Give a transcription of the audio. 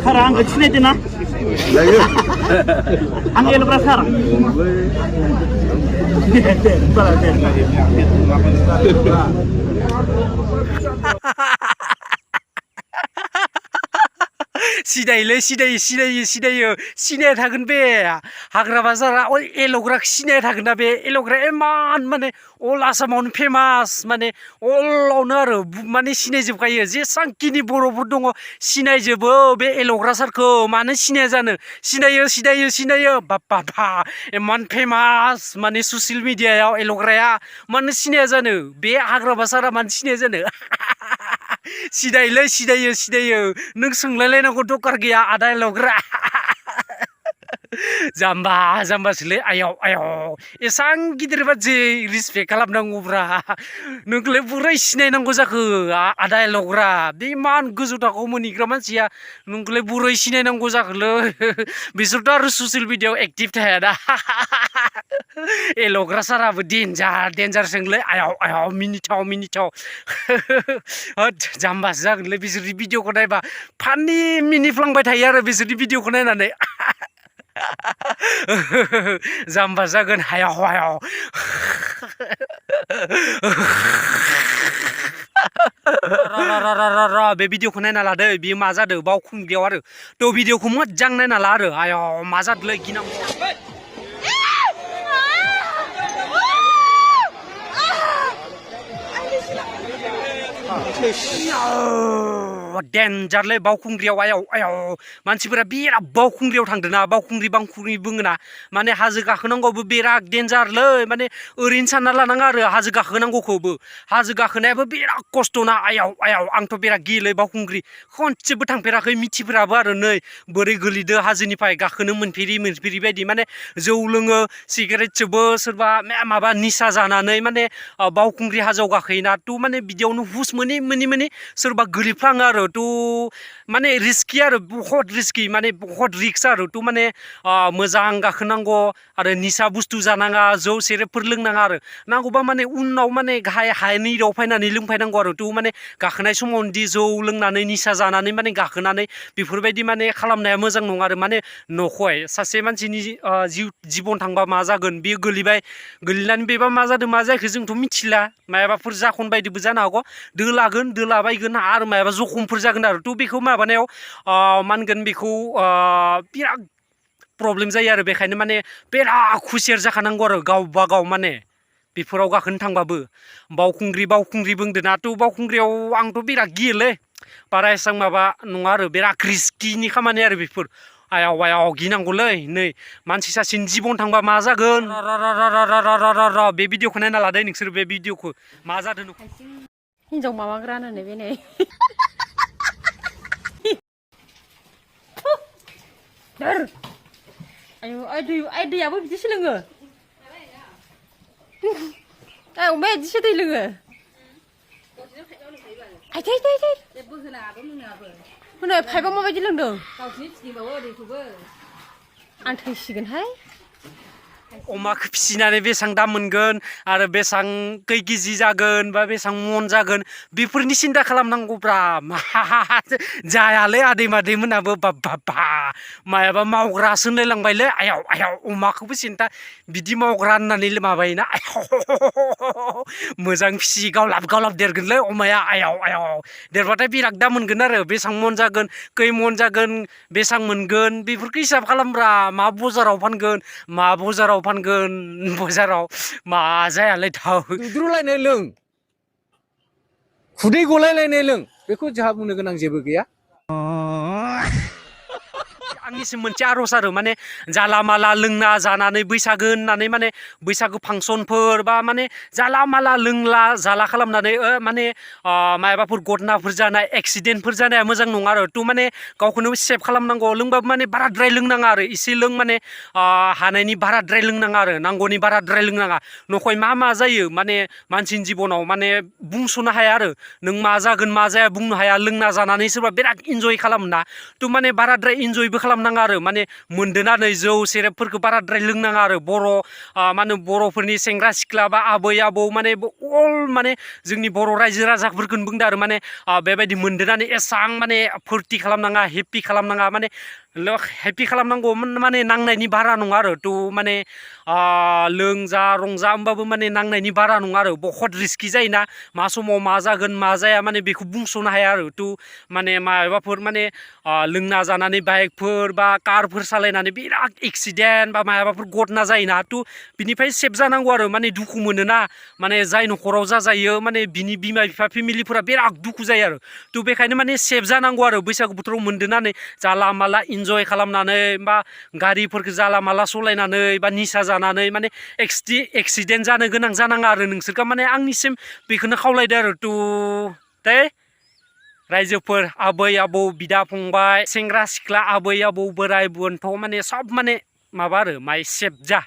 सारा आंखौ सिनायदो ना आं एल'ग्रा सार सिनायोलै सिनाया थागोन बे हाग्रा बाजारा एल'ग्राखौ सिनाया थागोन ना बे एल'ग्राया इमान माने अल आसामावनो फेमास माने अलावनो आरो माने सिनायजोबखायो जेसांखिनि बर'फोर दङ सिनायजोबो बे एल'ग्रा सारखौ मानो सिनाया जानो सिनायो बाबा इमान फेमास माने ससियेल मिडियायाव एल'ग्राया मानो सिनाया जानो बे हाग्रा बाजारा मानो सिनाया जानो सिनायो नों सोंलायलायनांगौ दरखार गैया आदा एल'ग्रा जाम्बासोलै आयौ एसां गिदिर बादि रिसपेक्ट खालामनांगौब्रा नोंखौलाय बोरै सिनायनांगौ जाखो आदा एल'ग्रा बे इमान गोजौ थाखोआव मोनहैग्रा मानसिया नोंखौलाय बोरै सिनायनांगौ जाखोलै बिसोरथ' आरो ससियेल मिडियायाव एक्टिभ थायाना एल'ग्रा साराबो देन्जार सोंलै आयौ मिनिथाव होद जाम्बासो जागोनलै बिसोरनि भिडिअखौ नायबा फानि मिनिफ्लांबाय थायो आरो बिसोरनि भिडिअखौ नायनानै जाम्बा जागोन हायाव बे भिडिअखौ नायना लादो बेयो मा जादों बावखुंग्रियाव आरो थ' भिडिअखौ मोजां नायना ला आरो आयौ मा जादोंलै गिनांगौ डेन्जारलै बावखुंग्रियाव आयौ मानसिफोरा बिराद बावखुंग्रियाव थांदोंना बावखुंग्रि बुङोना माने हाजो गाखोनांगौबो बिराद डेन्जारलै माने ओरैनो सानना लानाङा आरो हाजो गाखोनांगौखौबो हाजो गाखोनायाबो बिराद खस्थ'ना आयौ आंथ' बिराद गियोलै बावखुंग्रि खनसेबो थांफेराखै मिथिफेराबो आरो नै बोरै गोलैदो हाजोनिफ्राय गाखोनो मोनफेरि बायदि माने जौ लोङो सिगारेट सोबो सोरबा माबा निसा जानानै माने बावखुंग्रि हाजोआव गाखोयोना थ' माने बिदियावनो हुस मोनै सोरबा गोलैफ्लाङो आरो थ' माने रिस्कि आरो बहुत रिस्कि माने बहुत रिक्स आरो थ' माने मोजां गाखोनांगौ आरो निसा बुस्थु जानाङा जौ सेरेबफोर लोंनाङा आरो नांगौबा माने उनाव माने हानिराव फैनानै लोंफैनांगौ आरो थ' माने गाखोनाय समावदि जौ लोंनानै निसा जानानै माने गाखोनानै बेफोरबायदि माने खालामनाया मोजां नङा आरो माने नखय सासे मानसिनि जिबन थांबा मा जागोन बेयो गोलैनानै बेबा मा जादों मा जायाखै जोंथ' मिथिला मायाबाफोर जाखन बायदिबो जानो हागौ दोलाबायगोन आरो मायाबा जखमफोर जागोन आरो थ' बेखौ माबानायाव मा होनगोन बेखौ बिराद प्रब्लेम जायो आरो बेखायनो माने बिराद खुसियार जाखानांगौ आरो गावबा गाव माने बेफोराव गाखोनो थांबाबो बावखुंग्रि बुंदों ना थ' बावखुंग्रियाव आंथ' बिराद गियोलै बारा एसां माबा नङा आरो बिराद रिस्किनि खामानि आरो बेफोर आयौ गिनांगौलै नै मानसि सासेनि जिबन थांबा मा जागोन बे भिडिअखौ नायना लादो नोंसोर बे भिडिअखौ मा जादों हिनजाव माबाग्रानो बे नै आय दैयाबो बिदिसो लोङो अमाया बिदिसो दै लोङो होनो पाइपआ माबायदि लोंदों आं थैसिगोनहाय अमाखौ फिसिनानै बेसेबां दाम मोनगोन आरो बेसेबां खै केजि जागोन बा बेसेबां मन जागोन बेफोरनि सिन्था खालामनांगौब्रा जायालै आदै मादैमोनाबो बाबा मायाबा मावग्रासो होनलायलांबायलै आयौ अमाखौबो सिन्था बिदि मावग्रा होननानै माबायोना मोजां फिसि गावलाब देरगोनलै अमाया आयौ देरबाथाय बिराद दाम मोनगोन आरो बेसेबां मन जागोन खै मन जागोन बेसेबां मोनगोन बेफोरखौ हिसाब खालामब्रा मा बाजाराव मा जायालै थाव दुद्रुलायनाय लों खुदै गलायलायनाय लों बेखौ जोंहा बुंनो गोनां जेबो गैया आंनिसिम मोनसे आर'ज आरो माने जाला माला लोंना जानानै बैसागो होननानै माने बैसागो फांसनफोर बा माने जाला माला लोंला जाला खालामनानै माने मायाबाफोर घटनाफोर जानाय एक्सिडेन्टफोर जानाया मोजां नङा आरो थ' माने गावखौनो सेफ खालामनांगौ लोंबाबो माने बाराद्राय लोंनाङा आरो एसे लों माने हानायनि बाराद्राय लोंनाङा आरो नांगौनि बाराद्राय लोंनाङा नखय मा जायो माने मानसिनि जिबनाव माने बुंस'नो हाया आरो नों मा जागोन मा जाया बुंनो हाया लोंना जानानै सोरबा बिराद इन्जय खालामोना थ' माने बाराद्राय इन्जयबो खालामनाङा आरो माने मोनदोनानै जौ सेरेबफोरखौ बाराद्राय लोंनाङा आरो मा होनो बर'फोरनि सेंग्रा सिख्ला बा आबै आबौ माने अल माने जोंनि बर' रायजो राजाफोरखौनो बुंदों आरो माने बेबायदि मोनदोनानै एसां माने फुरथि खालामनाङा हेपि खालामनाङा माने हेपि खालामनांगौ माने नांनायनि बारा नङा आरो थ' माने लोंजा रंजा होमबाबो माने नांनायनि बारा नङा आरो बहुत रिस्कि जायोना मा समाव मा जागोन मा जाया माने बेखौ बुंस'नो हाया आरो थ' माने माबाफोर माने लोंना जानानै बाइकफोर बा कारफोर सालायनानै बिराद एक्सिडेन्ट बा माबाफोर घटना जायोना थ' बिनिफ्राय सेफ जानांगौ आरो माने दुखु मोनोना माने जाय न'खराव जाजायो माने बिनि बिमा बिफा फेमिलिफोरा बिराद दुखु जायो आरो थ' बेखायनो माने सेफ जानांगौ आरो बैसागु बोथोराव मोनदोनानै जाला माला इन्जय खालामनानै बा गारिफोरखौ जाला माला सालायनानै बा निसा जानानै माने एक्सिडेन्ट जानो गोनां जानाङा आरो नोंसोरखौ माने आंनिसिम बेखौनो खावलायदो आरो दे रायजोफोर आबै आबौ बिदा फंबाय सेंग्रा सिख्ला आबै आबौ बोराय बुन्थ' माने सब माने माबा आरो माय सेफ जा